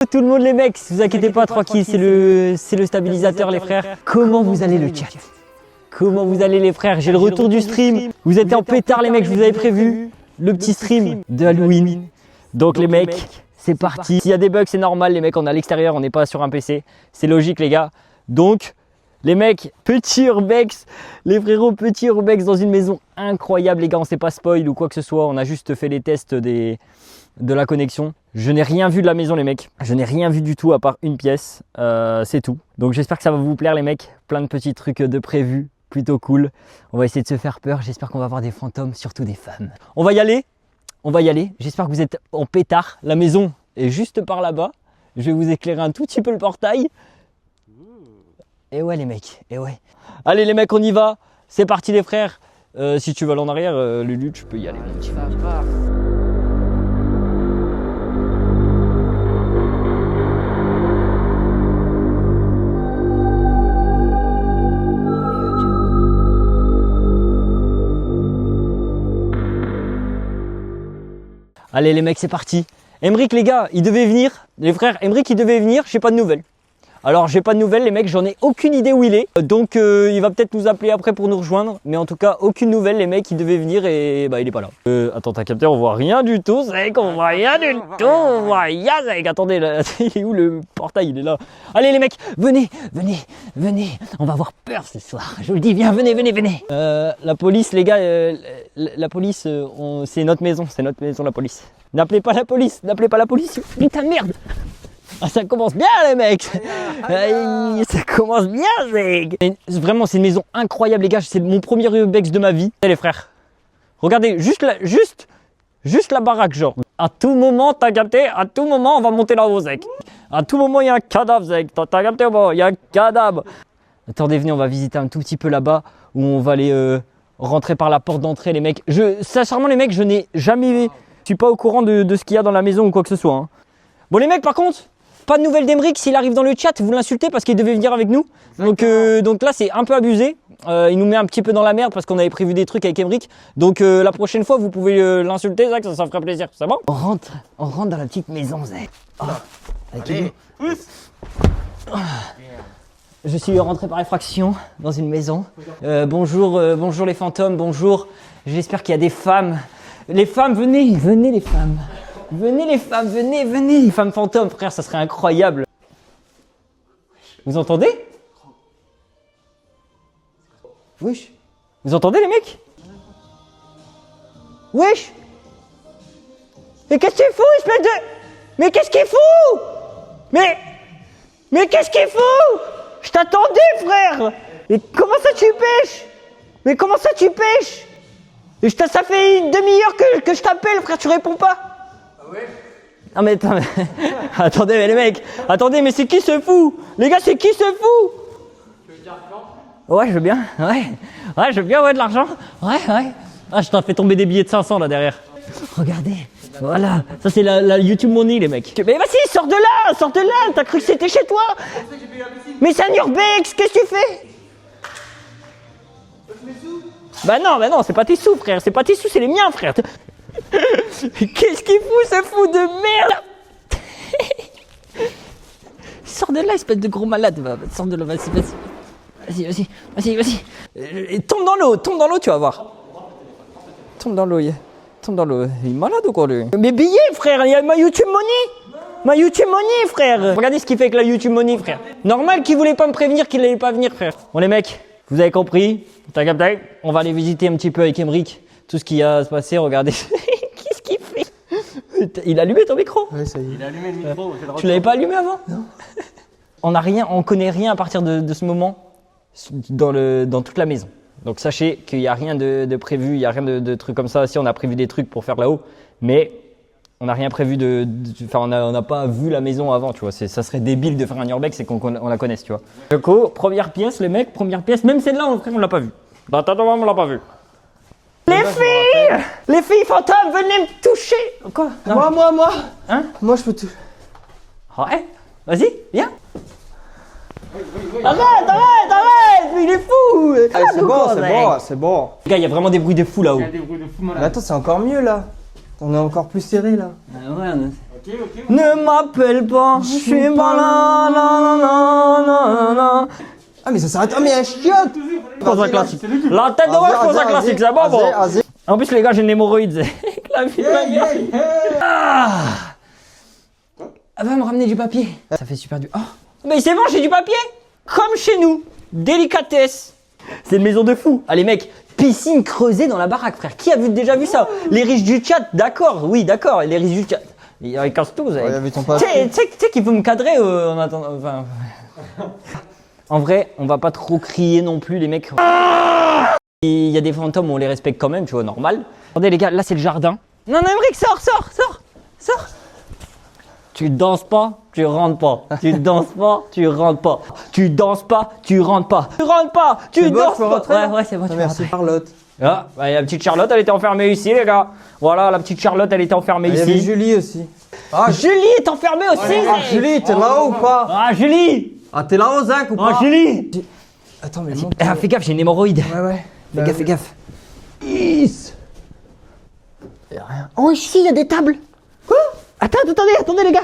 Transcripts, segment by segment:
Tout le monde les mecs, vous inquiétez pas, tranquille, c'est le stabilisateur les frères. Comment vous allez le chat? Comment vous allez les frères? J'ai le retour du stream. Vous êtes en pétard les mecs, je vous avais prévu le petit stream de Halloween. Donc les mecs, c'est parti. S'il y a des bugs, c'est normal les mecs, on est à l'extérieur, on n'est pas sur un PC. C'est logique les gars. Donc les mecs, petit urbex, les frérots, petit urbex dans une maison incroyable les gars, on s'est pas spoil ou quoi que ce soit, on a juste fait les tests de la connexion. Je n'ai rien vu de la maison les mecs, je n'ai rien vu du tout à part une pièce, c'est tout. Donc j'espère que ça va vous plaire les mecs, plein de petits trucs de prévus, plutôt cool. On va essayer de se faire peur, j'espère qu'on va avoir des fantômes, surtout des femmes. On va y aller, j'espère que vous êtes en pétard, la maison est juste par là-bas. Je vais vous éclairer un tout petit peu le portail. Et ouais les mecs, et ouais. Allez les mecs, on y va, c'est parti les frères. Si tu veux aller en arrière, Lulu, tu peux y aller. Tu vas voir. Allez les mecs, c'est parti. Emric les gars, il devait venir. Les frères, Emric il devait venir, j'ai pas de nouvelles. Alors j'ai pas de nouvelles les mecs, j'en ai aucune idée où il est. Donc il va peut-être nous appeler après pour nous rejoindre. Mais en tout cas, aucune nouvelle les mecs, il devait venir et bah il est pas là. Attends, t'as capté, on voit rien du tout, c'est qu'on voit rien du tout, on voit rien, c'est attendez, là, il est où le portail? Il est là. Allez les mecs, venez, on va avoir peur ce soir. Je vous le dis, viens, venez. La police les gars, la police, c'est notre maison la police. N'appelez pas la police, putain merde. Ah, ça commence bien les mecs. Ça commence bien mec. Vraiment c'est une maison incroyable les gars, c'est mon premier urbex de ma vie. Et les frères, regardez juste la baraque genre. À tout moment t'as capté, à tout moment on va monter là-haut zec. À tout moment il y a un cadavre zec, t'as capté bon, il y a un cadavre. Attendez venez, on va visiter un tout petit peu là-bas où on va aller rentrer par la porte d'entrée les mecs. Sincèrement les mecs je n'ai jamais, je suis pas au courant de ce qu'il y a dans la maison ou quoi que ce soit hein. Bon les mecs par contre, pas de nouvelles d'Emric, s'il arrive dans le chat, vous l'insultez parce qu'il devait venir avec nous. Donc là c'est un peu abusé. Il nous met un petit peu dans la merde parce qu'on avait prévu des trucs avec Emric. Donc la prochaine fois vous pouvez l'insulter, Zach, ça ferait plaisir, c'est bon? On rentre dans la petite maison, Zach. Oh, allez, je suis rentré par effraction dans une maison. Bonjour les fantômes, bonjour. J'espère qu'il y a des femmes. Les femmes, venez les femmes. Venez les femmes, venez. Les femmes fantômes, frère, ça serait incroyable. Vous entendez? Wesh. Vous entendez les mecs? Wesh. Mais qu'est-ce qu'il fout, espèce de... Mais qu'est-ce qu'il fout? Mais qu'est-ce qu'il fout? Je t'attendais, frère. Mais comment ça tu pêches? Mais comment ça tu pêches? Et ça fait une demi-heure que je t'appelle, frère, tu réponds pas? Ouais. Non mais attends, attendez mais les mecs, attendez mais c'est qui ce fou? Les gars c'est qui ce fou? Tu veux de l'argent? Ouais je veux bien, ouais je veux bien de l'argent, ouais. Ah je t'en fais tomber des billets de 500 là derrière. Regardez, voilà, ça c'est la YouTube Money les mecs. Mais vas-y sors de là, t'as cru que c'était chez toi? Mais c'est un urbex, qu'est-ce que tu fais? Bah non, c'est pas tes sous frère, c'est pas tes sous, c'est les miens frère. Qu'est-ce qu'il fout ce fou de merde? Sors de là espèce de gros malade, sors de là, vas-y. Tombe dans l'eau, tu vas voir. Tombe dans l'eau, il est malade ou quoi lui? Mes billets frère, il y a ma YouTube Money frère. Regardez ce qu'il fait avec la YouTube Money frère. Normal qu'il voulait pas me prévenir qu'il allait pas venir frère. Bon les mecs, vous avez compris, t'as capté? On va aller visiter un petit peu avec Emric tout ce qui a à se passer, regardez. Qu'est-ce qu'il fait? Il a allumé ton micro? Oui, ça y est. Il a allumé le micro. Tu l'avais pas allumé avant? Non. On connaît rien à partir de ce moment dans toute la maison. Donc sachez qu'il n'y a rien de prévu, il n'y a rien de trucs comme ça. Si on a prévu des trucs pour faire là-haut, mais on n'a rien prévu enfin on n'a pas vu la maison avant, tu vois. Ça serait débile de faire un urbex et qu'on la connaisse, tu vois. Donc première pièce, les mecs, même celle-là, on l'a pas vue. On l'a pas vue. Les filles fantômes, venez me toucher. Quoi? Non, moi. Hein? Moi, je peux te... Ouais, vas-y, viens. Arrête, il est fou. C'est bon. Les gars, il y a vraiment des bruits de fou là-haut. Mais attends, c'est encore mieux là. On est encore plus serré là. Ouais, Ok, Ne m'appelle pas, je suis pas là, là, là, là, là. Ah, mais ça s'arrête. Ah, mais un chiotte. Pose un classique. La tête de moi, je pose un classique, c'est bon, bon. En plus, les gars, j'ai une hémorroïde. La vie de ma gueule. Ah, va me ramener du papier. Ça fait super du. Oh, mais c'est bon, j'ai du papier. Comme chez nous. Délicatesse. C'est une maison de fou. Allez, mec, piscine creusée dans la baraque, frère. Qui a déjà vu ça? Les riches du chat, d'accord, oui, d'accord, les riches du chat. Ils cassent tout, vous avez. Ouais, avec ton Tu papier. sais qu'il peut me cadrer en attendant. Enfin. En vrai, on va pas trop crier non plus, les mecs. Il y a des fantômes, on les respecte quand même, tu vois, normal. Regardez, les gars, là, c'est le jardin. Non, non, Emric, sors. Tu danses pas, tu rentres pas. Tu danses pas, tu rentres pas. Tu danses pas, tu rentres pas. Tu rentres pas, tu C'est bon, danses je peux pas. rentrer, là Ouais, c'est bon, tu peux Merci, rentrer. Charlotte. Ah, bah, la petite Charlotte, elle était enfermée ici, les gars. Voilà, la petite Charlotte, elle était enfermée Il y avait ici. Julie aussi. Ah, Julie est enfermée aussi. Julie, t'es là ou pas? Ah, Julie. Ah, t'es là, Zach ou Ah, pas? Julie. Attends, mais monte. Ah, fais gaffe, j'ai une hémorroïde. Ouais. Fais gaffe. Is. Oh, ici, il y a des tables. Quoi? Attendez, les gars.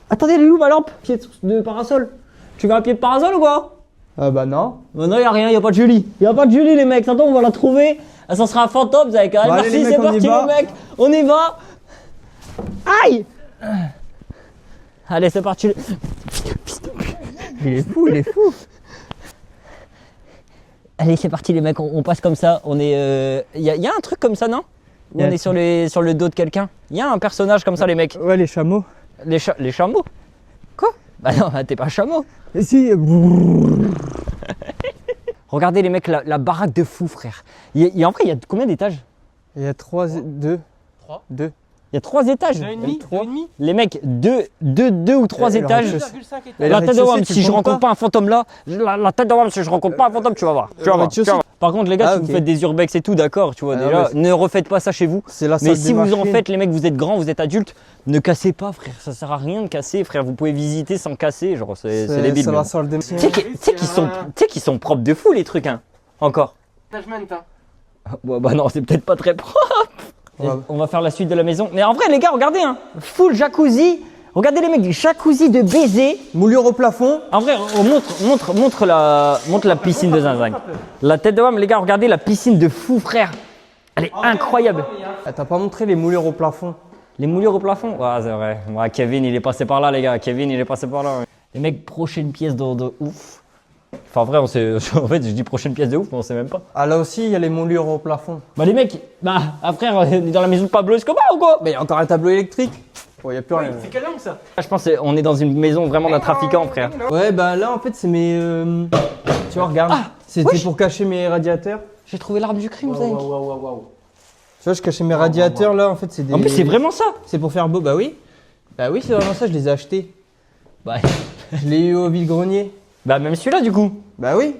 Attendez, elle est où ma lampe? Pied de parasol. Tu veux un pied de parasol ou quoi? Ah, bah non. Bah non, y a rien, y a pas de Julie. Y a pas de Julie, les mecs. Attends, on va la trouver. Ah, ça sera un fantôme, ça. Allez, Bon, allez, merci, les mecs, c'est on y parti, va. les mecs. On y va. Aïe. Allez, c'est parti. Il est fou. Allez, c'est parti, les mecs. On passe comme ça. On est. Y a un truc comme ça, non? Où on est sur le dos de quelqu'un. Y a un personnage comme ça, les mecs. Ouais, les chameaux. Les chameaux. Quoi? Bah non, t'es pas un chameau. Et si. Regardez les mecs, la baraque de fou, frère. En vrai, il y a combien d'étages? Il y a 2. 2. Il y a 3 étages. Les mecs, 2 ou 3 étages. Et La le tête de rez-de-chaussée, Wam, tu si je comptes rencontre pas un fantôme là, la tête de Wam, si je rencontre pas un fantôme, tu vas voir. Tu vas voir. rez-de-chaussée. Par contre, les gars, Ah, si ok. vous faites des urbex et tout, d'accord, tu vois, Ah, déjà, ouais, ne refaites pas ça chez vous. C'est la Mais salle si des vous en machines. faites, les mecs, vous êtes grands, vous êtes adultes, ne cassez pas, frère. Ça sert à rien de casser, frère. Vous pouvez visiter sans casser, genre, c'est débile. C'est mais la bon. salle des Tu sais qu'ils sont propres de fou, les trucs, hein. Encore. Ouais, bah non, c'est peut-être pas très propre. Ouais. On va faire la suite de la maison. Mais en vrai, les gars, regardez, hein. Full jacuzzi. Regardez les mecs, du jacuzzi de baiser. Moulure au plafond. En vrai, on montre la piscine de Zinzing. La tête de Wam, les gars, regardez la piscine de fou, frère. Elle est incroyable. Ah, t'as pas montré les moulures au plafond. Les moulures au plafond. Ouais, c'est vrai. Ouais, Kevin, il est passé par là, les gars. Kevin, il est passé par là. Ouais. Les mecs, prochaine pièce de ouf. Enfin, en vrai, en fait, je dis prochaine pièce de ouf, mais on sait même pas. Ah, là aussi, il y a les moulures au plafond. Bah, les mecs, frère, on est dans la maison de Pablo Escobar ou quoi? Mais il y a encore un tableau électrique. Oh, il y a plus rien. C'est quelle langue ça? Je pense qu'on est dans une maison vraiment d'un trafiquant, frère. Ouais, bah là, en fait, c'est mes. Tu vois, regarde. C'était wesh. pour cacher mes radiateurs. J'ai trouvé l'arme du crime, Zach. Waouh. Tu vois, je cachais mes radiateurs là, en fait, c'est des. En plus, c'est vraiment ça. C'est pour faire beau. Bah oui. Bah oui, c'est vraiment ça, je les ai achetés. Bah, Je l'ai eu au vide-grenier. même celui-là, du coup. Bah oui.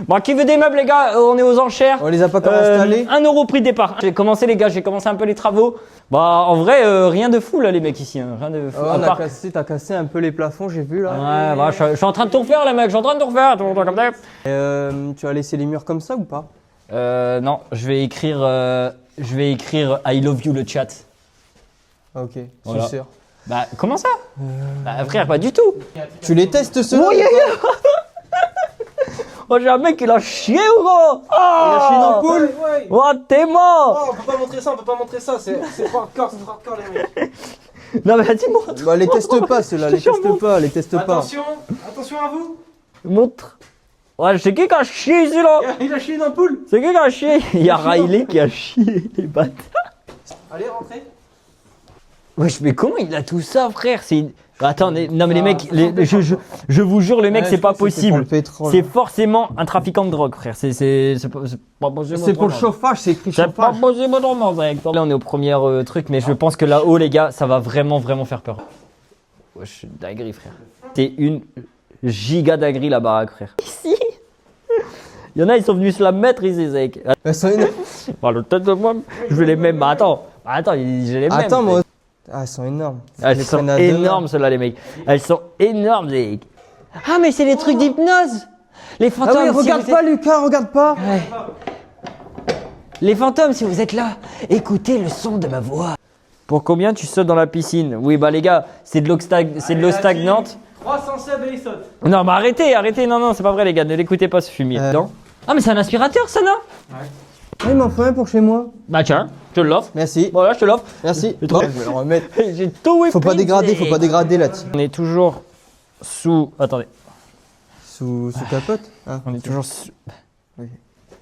Bon, qui veut des meubles, les gars? On est aux enchères. On les a pas encore installés. 1 euro prix de départ. J'ai commencé, les gars, j'ai commencé un peu les travaux. Bah, en vrai, rien de fou, là, les mecs, ici. Hein. Rien de fou. Oh, À part- t'as cassé un peu les plafonds, j'ai vu là. Ouais, bah, je suis en train de tout refaire, les mecs. Je suis en train de tout refaire. Tout le monde comme ça. Et, tu as laissé les murs comme ça ou pas? Non, je vais écrire I love you, le chat. Ok, Voilà. je suis sûr. Bah, comment ça? Bah, frère, pas du tout. Tu les testes ceux-là? Oh, oh, j'ai un mec, il a chié ou quoi? Il a chié une ampoule. Oh, t'es mort! Oh, on peut pas montrer ça, c'est pas hardcore, c'est hardcore les mecs. Non, mais vas-y, montre. Bah les teste pas ceux-là, les teste pas, les teste pas. Attention à vous. Montre. Ouais, c'est qui a chié ici, là? Il a chié une ampoule. C'est qui a chié? Il y a Riley qui a chié, les bâtards. Allez, rentrez. Wesh, mais comment il a tout ça, frère? Attends, non mais les mecs, je vous jure, les mecs, Ouais, c'est je pas pense que c'était possible. pour le pétrole. C'est forcément un trafiquant de drogue, frère. C'est pas possible. C'est pour le chauffage, c'est écrit C'est pas chauffage. possible autrement, mec. Là, on est au premier truc, mais je pense que là-haut, les gars, ça va vraiment faire peur. Wesh, dinguerie, frère. C'est une giga dinguerie, la baraque, frère. Ici, il y en a, ils sont venus se la mettre ici, Zach. Elles sont énormes. Bah, le tête de moi, je vais les mêmes. Bah, attends, j'ai les mêmes. Attends, moi. Ah, elles sont énormes. Elles Je les sont prenais à 2 mains. énormes, ceux-là, les mecs. Elles sont énormes, les mecs. Ah, mais c'est les trucs d'hypnose. Les Ah fantômes. oui, si regarde vous pas Lucas, regarde pas. Ouais. Les fantômes, si vous êtes là, écoutez le son de ma voix. Pour combien tu sautes dans la piscine? Oui, bah les gars, c'est de l'eau stagnante. 300 seb et il saute. Non, mais arrêtez, non, c'est pas vrai les gars, ne l'écoutez pas ce fumier. Non. Ah, mais c'est un aspirateur ça, non? Il m'en faut un pour chez moi. Bah tiens, je te l'offre. Merci. Voilà, je te l'offre. Merci. C'est trop- Je vais le remettre. J'ai tout Faut pas dégrader là-dessus. On est toujours sous. Attendez. Sous capote. Ah. On est toujours sous. Oui.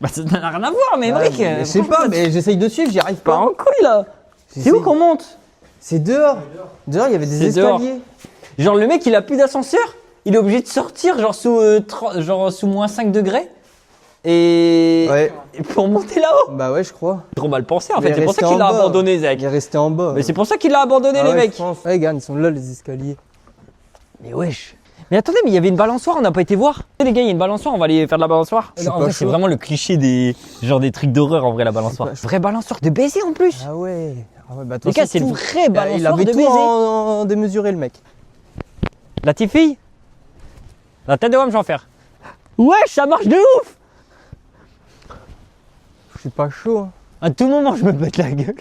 Bah ça n'a rien à voir, mais mec. Je sais pas, mais j'essaye de suivre, j'y arrive Pas pas. en couille là. C'est où qu'on monte? C'est dehors. Dehors, il y avait des C'est dehors. escaliers. Genre le mec il a plus d'ascenseur, il est obligé de sortir genre sous moins 5 degrés. Et Ouais. et pour monter là-haut. Bah ouais, je crois. Trop mal pensé en Mais fait, c'est pour ça resté qu'il l'a en bas. abandonné Zach. Il est resté en bas. Mais c'est pour ça qu'il l'a abandonné Ah les ouais, mecs. je pense. Ouais, regarde, ils sont là les escaliers. Mais wesh. Mais attendez, mais il y avait une balançoire, on n'a pas été voir. Les gars, il y a une balançoire, on va aller faire de la balançoire. Je suis En pas vrai, c'est chaud. vraiment le cliché des trucs d'horreur en vrai la balançoire. pas chaud. Vraie balançoire de baiser en plus. Ah ouais. Ah ouais, bah Les gars, c'est le tout. vrai Il balançoire avait de tout baiser. en démesuré le mec. La petite fille. La tête de homme, je vais en faire. Wesh, ça marche de ouf. Je suis pas chaud. Hein. À tout moment, je me pète la gueule.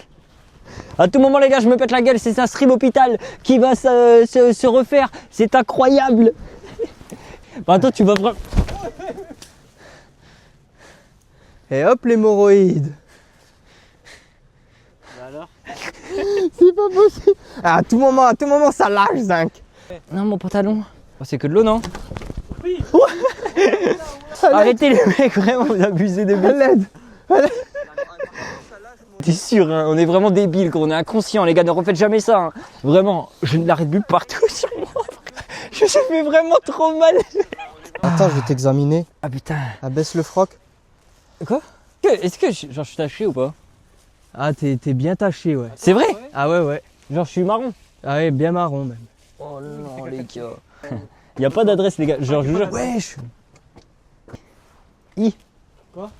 À tout moment, les gars, je me pète la gueule. C'est un stream hôpital qui va se refaire. C'est incroyable. Bah, attends, tu vas vraiment. Et hop, l'hémorroïde. C'est pas possible. Ah, à tout moment, ça lâche, Zinc. Non, mon pantalon. Oh, c'est que de l'eau, non? Oui. Arrêtez les mecs, vraiment, vous abusez de À bêtes. l'aide. T'es sûr, hein, on est vraiment débiles, on est inconscients, les gars, ne refaites jamais ça. Hein. Vraiment, je ne l'arrête plus partout sur moi. Je me fais vraiment trop mal. Attends, je vais t'examiner. Ah putain. Abaisse le froc. Quoi? Est-ce que genre, je suis taché ou pas? Ah, t'es bien taché, ouais. C'est vrai? Ah ouais, ouais. Genre, je suis marron. Ah ouais, bien marron même. Oh non, les gars. Y a pas d'adresse, les gars. Genre, je vous jure. Wesh. Quoi?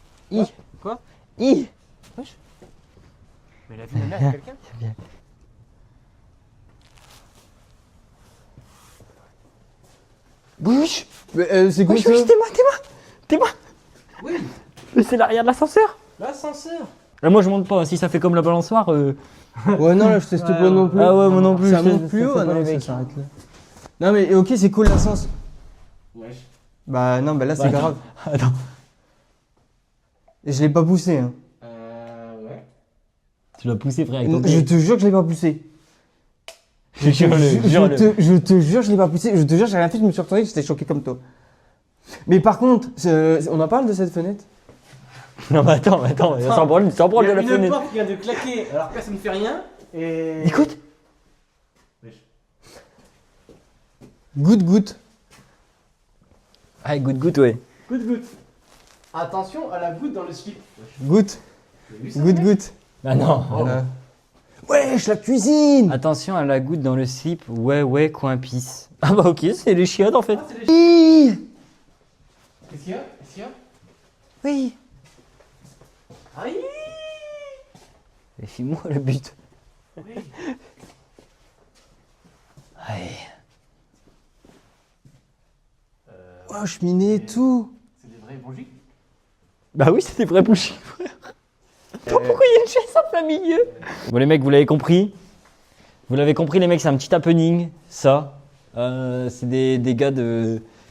Quoi? Mais la vie de merde, quelqu'un. Wesh. Mais c'est quoi Wesh, ça? wesh, t'es moi. Oui. Mais c'est l'arrière de l'ascenseur. L'ascenseur. Moi, je monte pas. Si ça fait comme la balançoire. Ouais, non, là, je teste pas non plus. Ah ouais, moi non plus. Ça je- monte plus ça haut, fait ah pas non, les ça mecs. s'arrête là. Non, mais ok, c'est cool l'ascenseur. Wesh. Bah non, bah là, c'est Bah, grave. Attends. Et je l'ai pas poussé, hein. Ouais. Tu l'as poussé, frère, avec ton Je pied. te jure que je l'ai pas poussé. Jure-le, jure-le. Je te jure, je l'ai pas poussé. Je te jure, j'ai rien fait, je me suis retourné, j'étais choqué comme toi. Mais par contre, on en parle de cette fenêtre? Non, mais attends, sans branle Il de y a la une fenêtre. porte qui vient de claquer alors que personne ne fait rien. Et. Écoute. Wesh. Goutte. Ah, goutte, ouais. Goutte. Attention à la goutte dans le slip. Goutte. J'ai vu ça, mec. Goutte. Ah non. Wesh, la cuisine. Attention à la goutte dans le slip. Ouais, coin pisse. Ah bah ok, c'est les chiottes en fait. Ah, c'est les- Qu'est-ce qu'il y a? Qu'est-ce qu'il y a? Oui. Aïe. Et file-moi le but. Oui. Allez. Oh, cheminée et tout. C'est des vraies bougies. Bah oui, c'est des vrais bougies, frère. Pourquoi il y a une chaise en plein milieu? Bon les mecs, vous l'avez compris. Vous l'avez compris les mecs, c'est un petit happening, ça. C'est des gars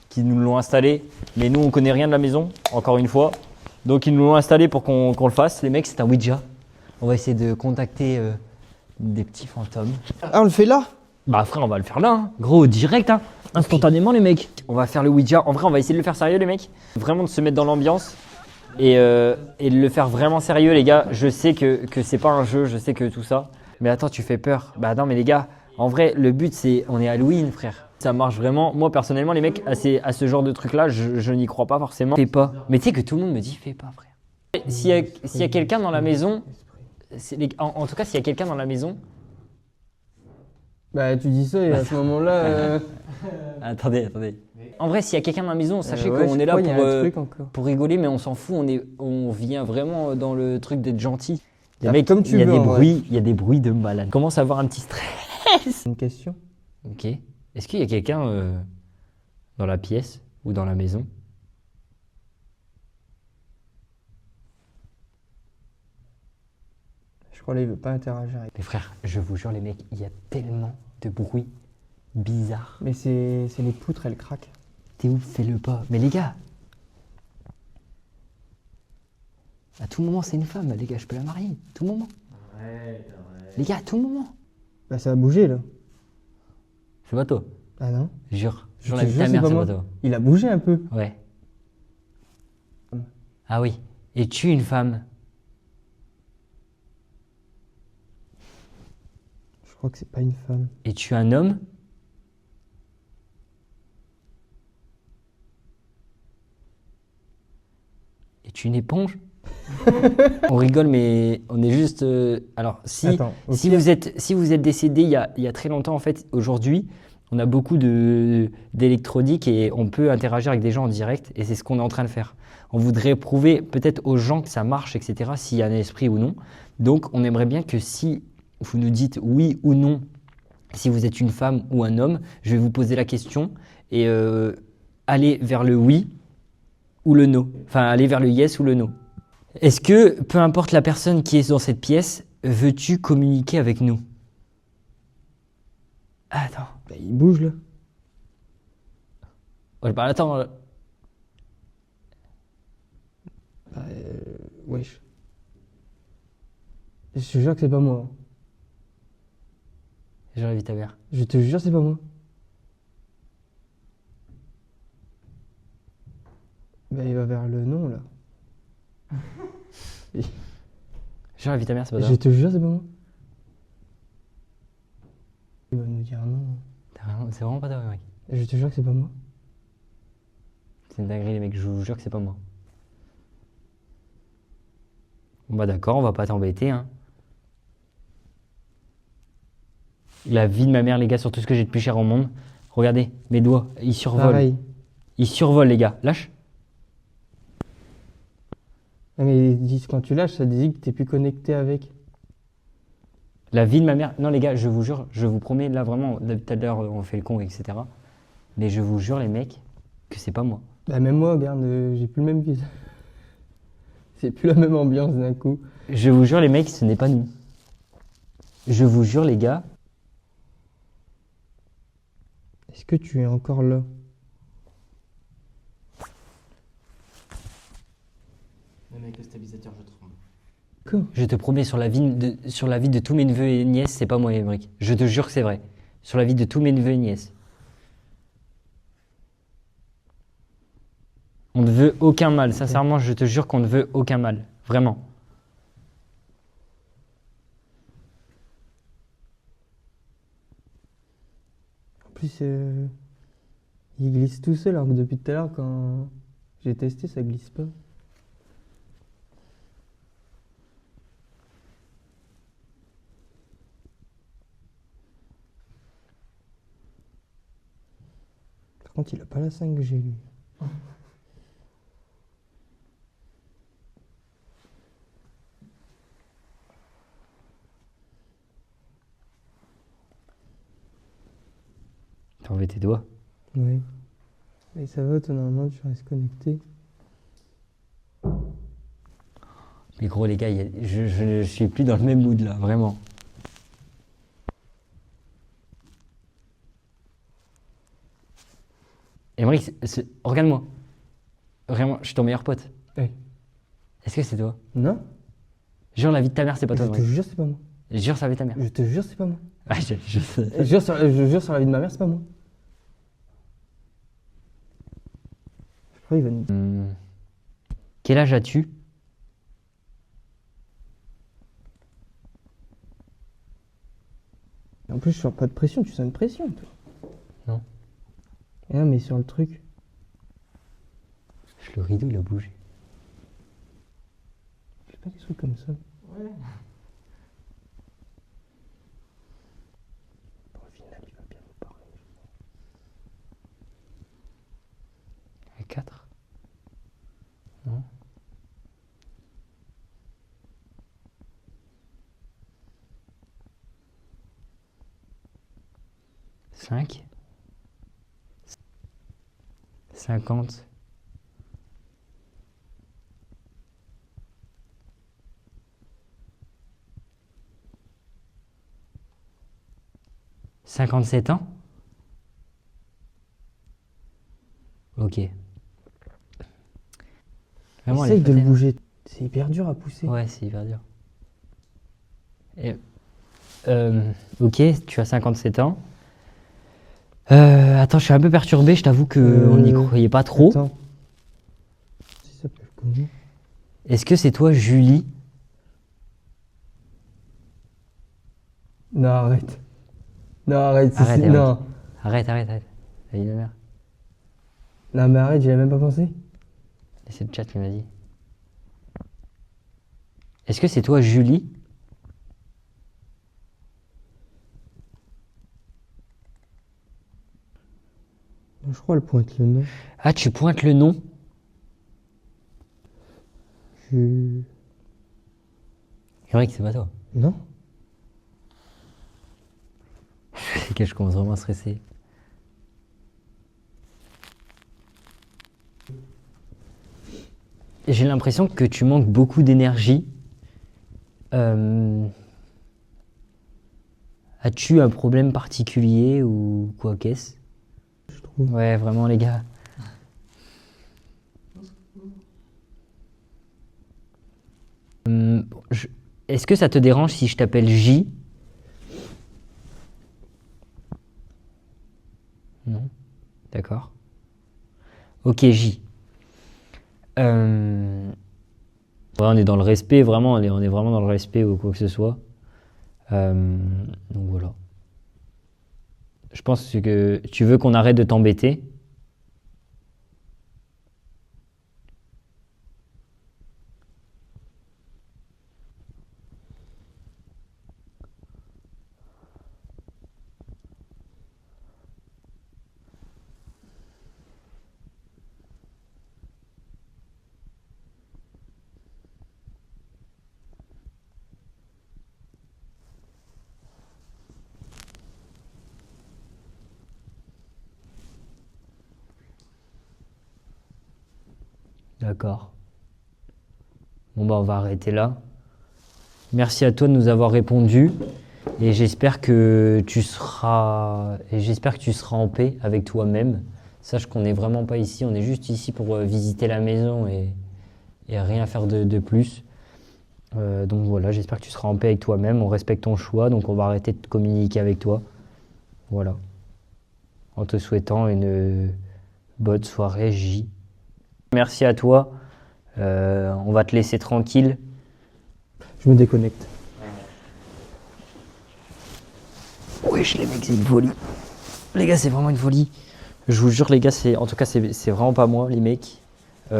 qui nous l'ont installé. Mais nous, on connaît rien de la maison, encore une fois. Donc ils nous l'ont installé pour qu'on le fasse. Les mecs, c'est un Ouija. On va essayer de contacter des petits fantômes. Ah, on le fait là? Bah frère, on va le faire là, hein. Gros, direct, hein. Instantanément les mecs. On va faire le Ouija. En vrai, on va essayer de le faire sérieux les mecs. Vraiment de se mettre dans l'ambiance et de le faire vraiment sérieux les gars. Je sais que c'est pas un jeu, je sais que tout ça. Mais attends, tu fais peur. Bah non mais les gars, en vrai, le but c'est, on est Halloween frère. Ça marche vraiment. Moi personnellement les mecs, à ce genre de truc là, je n'y crois pas forcément. Fais pas. Mais tu sais que tout le monde me dit fais pas frère. S'il y a quelqu'un dans la maison, en tout cas s'il y a quelqu'un dans la maison. Bah, tu dis ça et à ce moment-là. Attendez. En vrai, s'il y a quelqu'un dans la maison, sachez ouais, qu'on je est là crois, il y a un truc encore. pour rigoler, mais on s'en fout. On vient vraiment dans le truc d'être gentil. Les Ah, mecs, comme tu il y a veux, des en vrai. bruits, il y a des bruits de malade. Commence à avoir un petit stress. Une question? Ok. Est-ce qu'il y a quelqu'un dans la pièce ou dans la maison? Je crois là, il veut pas interagir avec. Mais frère, je vous jure les mecs, il y a tellement de bruit bizarre. Mais c'est les poutres, elles craquent. T'es ouf, fais-le pas. Mais les gars, à tout moment c'est une femme, les gars, je peux la marier. À tout moment. Les gars, à tout moment. Bah ça a bougé là. C'est pas toi. Ah non? Jure. Je Jure te la vie de jure, ta c'est mère, pas c'est moi. pas toi. Il a bougé un peu. Ouais. Ah oui. Es-tu une femme? Je crois que c'est pas une femme. Es-tu un homme? Es-tu une éponge? On rigole, mais on est juste. Alors, si, Attends, au si, pire- si vous êtes décédé il y a très longtemps, en fait, aujourd'hui, on a beaucoup d'électronique et on peut interagir avec des gens en direct, et c'est ce qu'on est en train de faire. On voudrait prouver peut-être aux gens que ça marche, etc., s'il y a un esprit ou non. Donc, on aimerait bien que si vous nous dites oui ou non, si vous êtes une femme ou un homme, je vais vous poser la question et aller vers le oui ou le no. Enfin, aller vers le yes ou le no. Est-ce que, peu importe la personne qui est dans cette pièce, veux-tu communiquer avec nous? Attends. Bah, il bouge là. Oh, bah, attends. Bah, wesh. Je te jure que c'est pas moi. J'aurais vu ta mère. Je te jure, c'est pas moi. Bah, il va vers le non là. J'aurais vu ta mère, c'est pas Je toi. te jure, c'est pas moi. Il va nous dire non. C'est vraiment pas toi, mec. Je te jure que c'est pas moi. C'est une dinguerie, les mecs. Je vous jure que c'est pas moi. Bon, bah d'accord, on va pas t'embêter, hein. La vie de ma mère, les gars, sur tout ce que j'ai de plus cher au monde. Regardez, mes doigts, ils survolent. Pareil. Ils survolent, les gars. Lâche. Ah, mais ils disent quand tu lâches, ça dit que t'es plus connecté avec. La vie de ma mère. Non, les gars, je vous jure, je vous promets, là vraiment, tout à l'heure, on fait le con, etc. Mais je vous jure, les mecs, que c'est pas moi. Bah, même moi, regarde, j'ai plus le même visage. C'est plus la même ambiance d'un coup. Je vous jure, les mecs, ce n'est pas nous. Je vous jure, les gars. Est-ce que tu es encore là? Même avec le stabilisateur, je tremble. Quoi? Je te promets, sur la vie de tous mes neveux et nièces, c'est pas moi, Émeric. Je te jure que c'est vrai. Sur la vie de tous mes neveux et nièces. On ne veut aucun mal. Sincèrement, je te jure qu'on ne veut aucun mal. Vraiment. En plus, il glisse tout seul, alors que depuis tout à l'heure, quand j'ai testé, ça glisse pas. Par contre, il a pas la 5G, lui. T'as enlevé tes doigts. Oui. Et ça va, toi, normalement, tu restes connecté. Mais gros, les gars, je ne suis plus dans le même mood là, vraiment. Émeric, regarde-moi. Vraiment, je suis ton meilleur pote. Oui. Est-ce que c'est toi? Non? Jure, la vie de ta mère, c'est pas toi, Je te Émeric. jure, c'est pas moi. Jure, ça va être ta mère. Je te jure, c'est pas moi. Ah, je sais. Je jure sur la vie de ma mère, c'est pas moi. Je crois qu'il va nous... Quel âge as-tu? En plus, je sens pas de pression, tu sens une pression, toi. Non. Et non, mais sur le truc. Le rideau, il a bougé. Fais pas des trucs comme ça. Ouais. Bon, au final, il va bien nous parler. 4. Non. 5. 50. 57 ans? Ok. Vraiment, Essaye elle est de le fatale. bouger. C'est hyper dur à pousser. Ouais, c'est hyper dur. Et, ok, tu as 57 ans. Attends, je suis un peu perturbé, je t'avoue qu'on n'y croyait pas trop. Attends. Ça s'appelle comment? Est-ce que c'est toi, Julie? Non, arrête. Non, arrête. Arrête, c'est- Eric. Non. Arrête. La vie de mère. Non, mais arrête, j'y avais même pas pensé. C'est le chat qui m'a dit. Est-ce que c'est toi, Julie? Je crois elle pointe le nom. Ah, tu pointes le nom? Eric, c'est pas toi. Non? C'est que je commence vraiment à stresser. J'ai l'impression que tu manques beaucoup d'énergie. As-tu un problème particulier ou quoi qu'est-ce? Je trouve. Ouais, vraiment les gars. Est-ce que ça te dérange si je t'appelle J? Non. D'accord. Ok, J. Ouais, on est dans le respect, vraiment, on est vraiment dans le respect ou quoi que ce soit. Donc voilà. Je pense que tu veux qu'on arrête de t'embêter. D'accord. Bon bah on va arrêter là. Merci à toi de nous avoir répondu et j'espère que tu seras en paix avec toi-même. Sache qu'on n'est vraiment pas ici, on est juste ici pour visiter la maison et rien faire de plus. Donc voilà, j'espère que tu seras en paix avec toi-même. On respecte ton choix, donc on va arrêter de communiquer avec toi. Voilà. En te souhaitant une bonne soirée, J. Merci à toi. On va te laisser tranquille. Je me déconnecte. Wesh les mecs, c'est une folie. Les gars, c'est vraiment une folie. Je vous jure les gars, en tout cas c'est vraiment pas moi les mecs. Les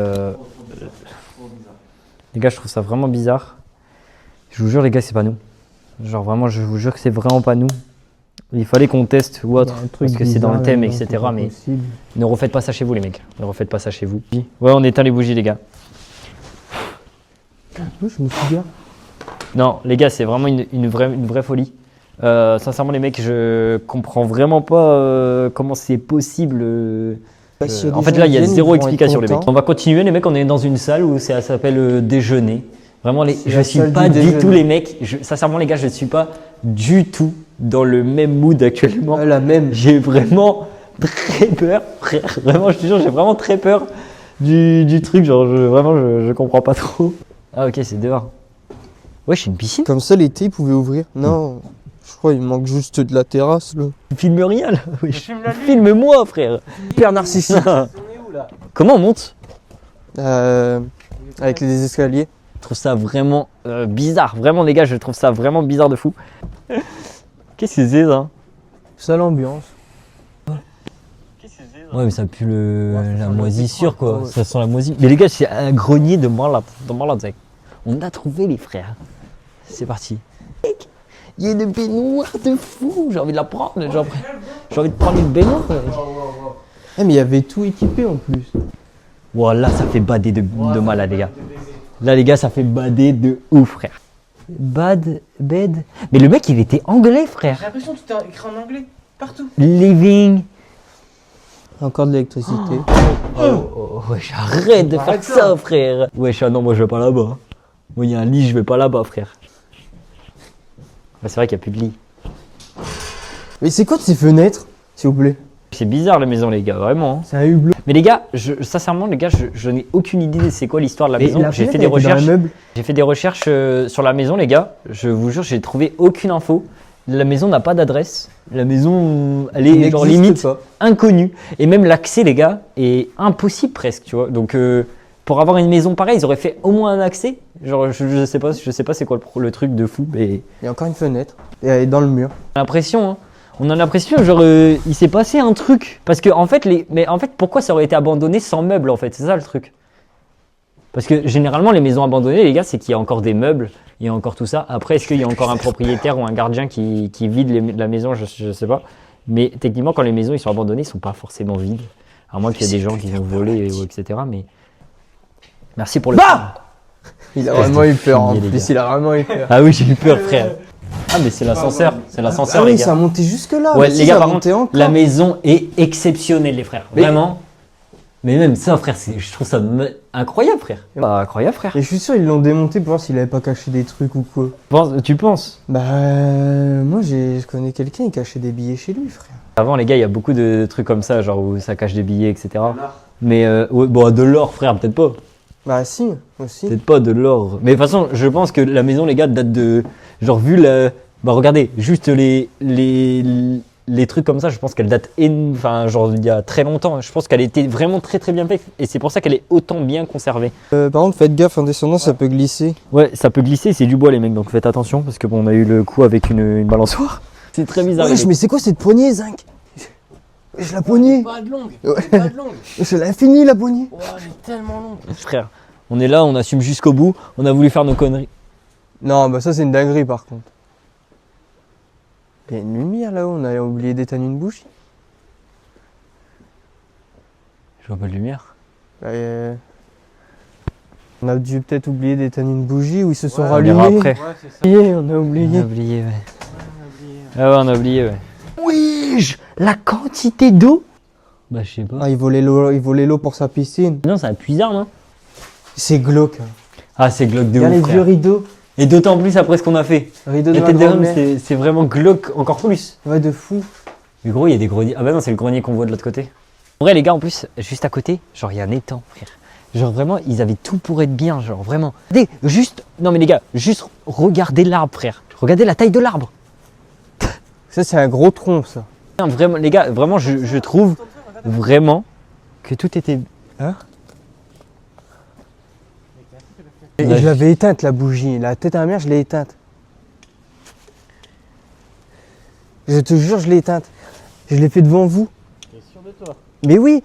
gars, je trouve ça vraiment bizarre. Je vous jure les gars, c'est pas nous. Genre vraiment, je vous jure que c'est vraiment pas nous. Il fallait qu'on teste ou autre, parce que c'est dans le thème, etc. Mais ne refaites pas ça chez vous les mecs. Ne refaites pas ça chez vous. Ouais, on éteint les bougies les gars. Oui, je me souviens. Non, les gars, c'est vraiment une vraie folie. Sincèrement, les mecs, je comprends vraiment pas comment c'est possible. En fait, là, il y a zéro explication, les mecs. On va continuer, les mecs. On est dans une salle où ça s'appelle déjeuner. Vraiment, je suis pas du tout, les mecs. Sincèrement, les gars, je suis pas du tout dans le même mood actuellement. La même. J'ai vraiment très peur, frère. Vraiment, je te jure, j'ai vraiment très peur du truc. Genre, vraiment, je comprends pas trop. Ah, ok, c'est dehors. Ouais, c'est une piscine. Comme ça, l'été, ils pouvaient ouvrir. Non, je crois qu'il manque juste de la terrasse, là. Tu filmes rien là. Oui, filme-moi, frère. Hyper narcissique. On est où là? Comment on monte? Avec les escaliers. Je trouve ça vraiment bizarre. Vraiment, les gars, je trouve ça vraiment bizarre de fou. Qu'est-ce que c'est ça? Ça l'ambiance. Ouais, mais ça pue la moisissure, quoi. ouais. Ça sent la moisissure. Mais les gars, c'est un grenier de malade. Mec. On a trouvé, les frères. C'est parti. Il y a une baignoire de fou. J'ai envie de la prendre. J'ai envie de prendre une baignoire. Eh, mais il y avait tout équipé en plus. Voilà, ça fait bader de malade, les gars. Là, les gars, ça fait bader de ouf, frère. Bed. Mais le mec, il était anglais, frère. J'ai l'impression que tu t'as écrit en anglais partout. Living. Encore de l'électricité. Oh, wesh, arrête de faire ça, frère. Wesh, ah non, moi, je vais pas là-bas. Moi, il y a un lit, je vais pas là-bas, frère. Bah, c'est vrai qu'il n'y a plus de lit. Mais c'est quoi de ces fenêtres, s'il vous plaît? C'est bizarre la maison, les gars, vraiment. Hein. C'est un hublot. Mais les gars, sincèrement, les gars, je n'ai aucune idée de c'est quoi l'histoire de la maison. J'ai fait des Dans un recherches. meuble. J'ai fait des recherches sur la maison, les gars. Je vous jure, j'ai trouvé aucune info. La maison n'a pas d'adresse. La maison, elle est genre N'existe limite pas. inconnue. Et même l'accès, les gars, est impossible presque, tu vois. Donc, pour avoir une maison pareille, ils auraient fait au moins un accès. Genre, je sais pas c'est quoi le truc de fou, mais Il y a encore une fenêtre. Et elle est dans le mur. on a l'impression, hein. On a l'impression, genre, il s'est passé un truc. Parce que, en fait, pourquoi ça aurait été abandonné sans meubles, en fait? C'est ça le truc. Parce que généralement, les maisons abandonnées, les gars, c'est qu'il y a encore des meubles, il y a encore tout ça. Après, est-ce qu'il y a encore un propriétaire ou un gardien qui vide la maison? Je sais pas. Mais techniquement, quand les maisons ils sont abandonnées, ils sont pas forcément vides. À moins qu'il y ait des gens qui vont voler, etc. Mais merci pour le. Bah Il a vraiment eu peur. En Fini, les plus, gars. il a vraiment eu peur. Ah oui, j'ai eu peur, frère. Ah, mais c'est l'ascenseur. C'est l'ascenseur, Ah les oui, gars. ça a monté jusque là. Ouais, mais les si, gars, ça a par monté contre, encore. la maison est exceptionnelle, les frères. Mais- Vraiment. Mais même ça, frère, je trouve ça incroyable, frère. Bah, incroyable, frère. Et je suis sûr ils l'ont démonté pour voir s'il avait pas caché des trucs ou quoi. Tu penses? Bah moi je connais quelqu'un, il cachait des billets chez lui, frère. Avant, les gars, il y a beaucoup de trucs comme ça, genre où ça cache des billets, etc. Mais ouais, bon, de l'or, frère, peut-être pas. Bah si, aussi. Peut-être pas de l'or. Mais de toute façon, je pense que la maison, les gars, date de. Genre, vu la. Bah, regardez, juste les trucs comme ça, je pense qu'elle date. Enfin, genre, il y a très longtemps. Je pense qu'elle était vraiment très très bien faite. Et c'est pour ça qu'elle est autant bien conservée. Par contre, faites gaffe, en descendant, ça peut glisser. Ouais, ça peut glisser, c'est du bois, les mecs, donc faites attention. Parce que bon, on a eu le coup avec une balançoire. C'est très bizarre. les Wesh, mecs. mais c'est quoi cette poignée, Zinc? Wesh, la poignée. Pas de longue. Ouais. Pas de longue. Wesh, elle a fini la poignée. Oh, elle est tellement longue. Frère, on est là, on assume jusqu'au bout. On a voulu faire nos conneries. Non, bah ça c'est une dinguerie par contre. Il y a une lumière là-haut, on a oublié d'éteindre une bougie. Je vois pas de lumière. Bah, on a dû peut-être oublier d'éteindre une bougie ou ils se sont Ouais, On rallumés. verra après. Ouais, c'est ça. Yeah, on a On oublié. a oublié, ouais. On a oublié. Ah ouais, on a oublié, ouais. Oui, la quantité d'eau. Bah, je sais pas. Ah, il volait l'eau pour sa piscine. Non, c'est un puisard, non? C'est glauque. Hein. Ah, c'est glauque de Regarde ouf, les vieux frère. rideaux. Et d'autant plus après ce qu'on a fait. Rideaux de La ma tête d'homme, grand-mère. c'est vraiment glauque encore plus. Ouais, de fou. Mais gros, il y a des greniers. Ah bah non, c'est le grenier qu'on voit de l'autre côté. En vrai, les gars, en plus, juste à côté, genre, il y a un étang, frère. Genre, vraiment, ils avaient tout pour être bien, genre, vraiment. Regardez, juste. Non, mais les gars, juste regardez l'arbre, frère. Regardez la taille de l'arbre. Ça, c'est un gros tronc, ça. Non, vraiment, les gars, vraiment, je trouve vraiment que tout était. Hein? Et Ouais. je l'avais éteinte, la bougie. La tête à la mère, je l'ai éteinte. Je te jure, je l'ai éteinte. Je l'ai fait devant vous. T'es sûr de toi? Mais oui,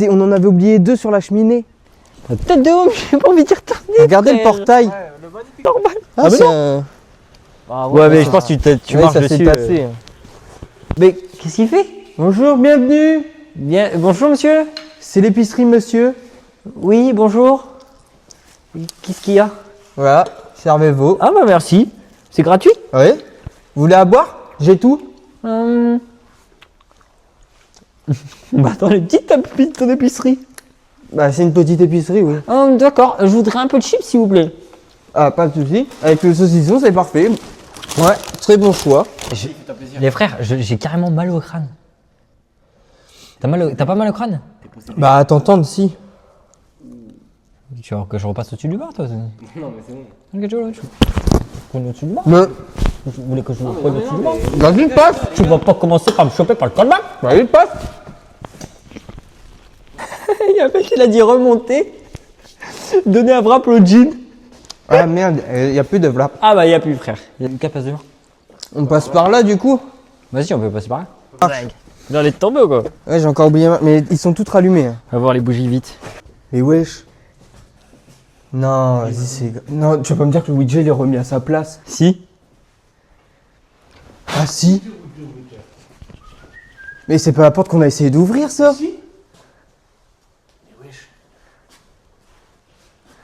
on en avait oublié 2 sur la cheminée. La tête de homme, j'ai pas envie d'y retourner. Regardez le frère. portail. Ouais, le magnifique. Normal. Ah, mais c'est non. un... Ah Ouais, mais je pense que tu Ouais, marches ça dessus. s'est passé. Mais qu'est-ce qu'il fait? Bonjour, bienvenue. Bien, bonjour monsieur. C'est l'épicerie, monsieur. Oui, bonjour. Qu'est-ce qu'il y a? Voilà, servez-vous. Ah bah merci. C'est gratuit? Oui. Vous voulez à boire? J'ai tout. Bah attends, les petites ton épicerie. Bah, c'est une petite épicerie, oui. D'accord, je voudrais un peu de chips s'il vous plaît. Ah, pas de souci. Avec le saucisson, c'est parfait. Ouais, très bon choix. Les frères, j'ai carrément mal au crâne. T'as pas mal au crâne? Bah, à t'entendre, si. Tu veux que je repasse au-dessus du bar toi? Non, mais c'est bon. Ok, tu veux prendre au-dessus du bar? Mais, Vous voulez que je vous prenne au-dessus du bar? vas-y, passe. Tu vas pas commencer par me choper par le colmac? Vas-y, passe. Il y a un mec qui a dit remonter, donner un wrap au jean. Ah, merde, il y a plus de vlap. Ah bah il y a plus frère. Il y a une capace de On passe par là, du coup. Vas-y, on peut passer par là. Dans les tombeaux quoi. Ouais, j'ai encore oublié. Mais ils sont toutes rallumés. Hein. On va voir les bougies vite. Mais wesh. Non, vas-y, c'est. Non, tu vas pas me dire que le Ouija, il est remis à sa place. Si. Ah, si. Mais c'est pas la porte qu'on a essayé d'ouvrir, ça.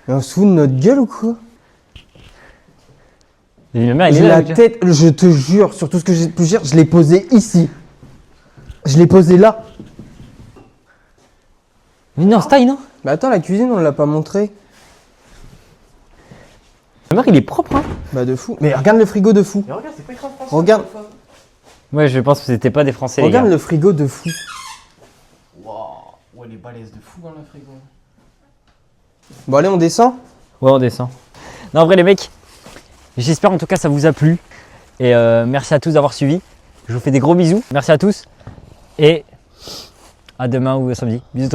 Mais on se fout de notre gueule ou quoi? Ma mère, elle est J'ai là. la tête, je te jure, sur tout ce que j'ai pu dire, je l'ai posé ici. Je l'ai posé là. Mais non, c'est taille non? Mais attends, la cuisine, on l'a pas montré. Ma mère, il est propre hein. Bah de fou. Mais regarde le frigo de fou. Mais regarde, c'est pas écran de France. Regarde. Ouais, je pense que c'était pas des Français, les Regarde gars. le frigo de fou. Waouh, ouais, les balaises de fou dans le frigo. Bon, allez, on descend. Ouais, on descend. Non, en vrai, les mecs, j'espère en tout cas ça vous a plu. Et merci à tous d'avoir suivi. Je vous fais des gros bisous. Merci à tous. Et à demain ou samedi. Bisous.